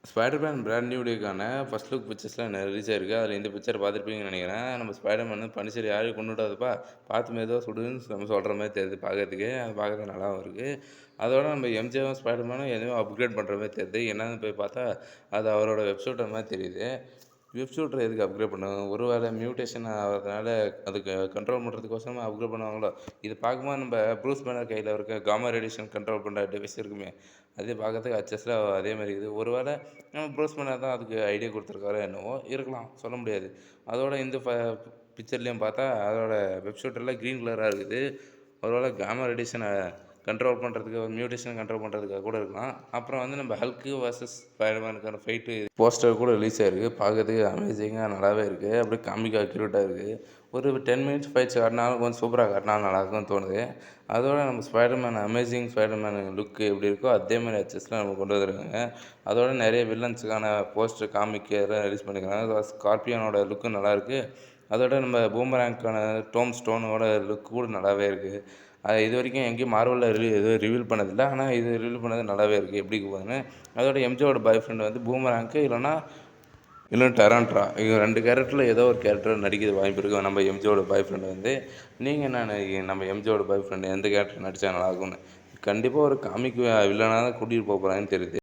Spiderman brand new டேக்கான first look பிக்சர்ஸ்லாம் release ஆயிருக்கு. அதில இந்த பிக்சர் பார்த்துருப்பீங்கன்னு நெனைக்கிறேன். நம்ம ஸ்பைடர்மேன் வந்து பனிச்சரி யாரையும் கொன்னு விடாதப்பா, பார்த்து மெதுவா சுடுன்னு நம்ம சொல்ற மாரி தெரியுது பார்க்கறதுக்கு. அது பார்க்கறதுக்கு நல்லாவும் இருக்கு. அதோட நம்ம எம்ஜேவும் ஸ்பைடர்மேனும் எதையும் அப்கிரேட் பண்ற மாரி தெரியுது. என்னன்னு போய் பார்த்தா, அது அவரோட வெப் ஷூட்டர் மாரி தெரியுது. வெப் ஷூட்டர எதுக்கு அப்கிரேட் பண்ணுவாங்க? ஒரு வேளை மியூட்டேஷன் ஆவறதுனால அதுக்கு கண்ட்ரோல் பண்ணுறதுக்கோசரமா அப்கிரேட் பண்ணுவாங்களோ? இது பார்க்கும்போது நம்ம ப்ரூஸ் பேனர் கையில இருக்க காமா ரேடியேஷன் கண்ட்ரோல் பண்ற டிவைஸ் இருக்குமே, அது பார்க்கறதுக்கு அச்சஸ்ல அதே மாரி இருக்குது. ஒரு வேளை நம்ம ப்ரூஸ் பேனர் தான் அதுக்கு ஐடியா குடுத்துருக்காரோ என்னவோ! இருக்கலாம். சொல்ல முடியாது. அதோட இந்த பிக்சர்லயும் பார்த்தா, அதோட வெப் ஷூட்டர்ல கிரீன் கலரா இருக்குது. ஒரு வேளை காமா ரேடியேஷன கண்ட்ரோல் பண்ணுறதுக்கு, மியூட்டேஷன் கண்ட்ரோல் பண்ணுறதுக்காக கூட இருக்கலாம். அப்புறம் வந்து நம்ம ஹல்க் வெர்சஸ் ஸ்பைடர்மேனுக்கான ஃபைட்டு போஸ்டர் கூட ரிலீஸ் ஆயிருக்கு. பார்க்கறதுக்கு அமேசிங்கா நல்லாவே இருக்கு. அப்படியே காமிக்கா அக்யூரேட்டா இருக்கு. ஒரு 10 மினிட்ஸ் ஃபைட்ஸ் காட்டினாலும் கொஞ்சம் சூப்பரா காட்டினா நல்லாயிருக்கும்னு தோணுது. அதோட நம்ம ஸ்பைடர்மேன் அமேசிங் ஸ்பைடர்மேன் லுக் எப்படி இருக்கோ, அதே மாரி அச்சஸ்லாம் நம்ம கொண்டு வந்திருக்காங்க. அதோட நிறைய வில்லன்ஸுக்கான போஸ்டர், காமிக் எல்லாம் ரிலீஸ் பண்ணியிருக்காங்க. ஸ்கார்பியானோட லுக்கும் நல்லாயிருக்கு. அதோட நம்ம பூமராங்க்கான டோம் ஸ்டோனோட லுக் கூட நல்லாவே இருக்கு. இதுவரைக்கும் எங்கேயும் மார்வல்ல எதுவும் ரிவீல் பண்ணதில்ல. ஆனா இது ரிவீல் பண்ணது நல்லாவே இருக்கு. எப்படி போகுதுன்னு. அதோட எம்ஜேவோட பாய் ஃப்ரெண்ட் வந்து பூமராங்க்கு இல்லைன்னா டெரான்ட்ரா. இவங்க 2 கேரக்டர்ல ஏதோ ஒரு கேரக்டர் நடிக்க வாய்ப்பு இருக்கு. நம்ம எம்ஜேவோட பாய் ஃப்ரெண்ட் வந்து. நீங்க என்ன நினைக்கிறீங்க? நம்ம எம்ஜேவோட பாய் ஃப்ரெண்ட் எந்த கேரக்டர் நடிச்சா நல்லாயிருக்கும்னு? கண்டிப்பா ஒரு காமிக் வில்லனா தான் கூட்டிட்டு போறாங்கன்னு தெரியுது.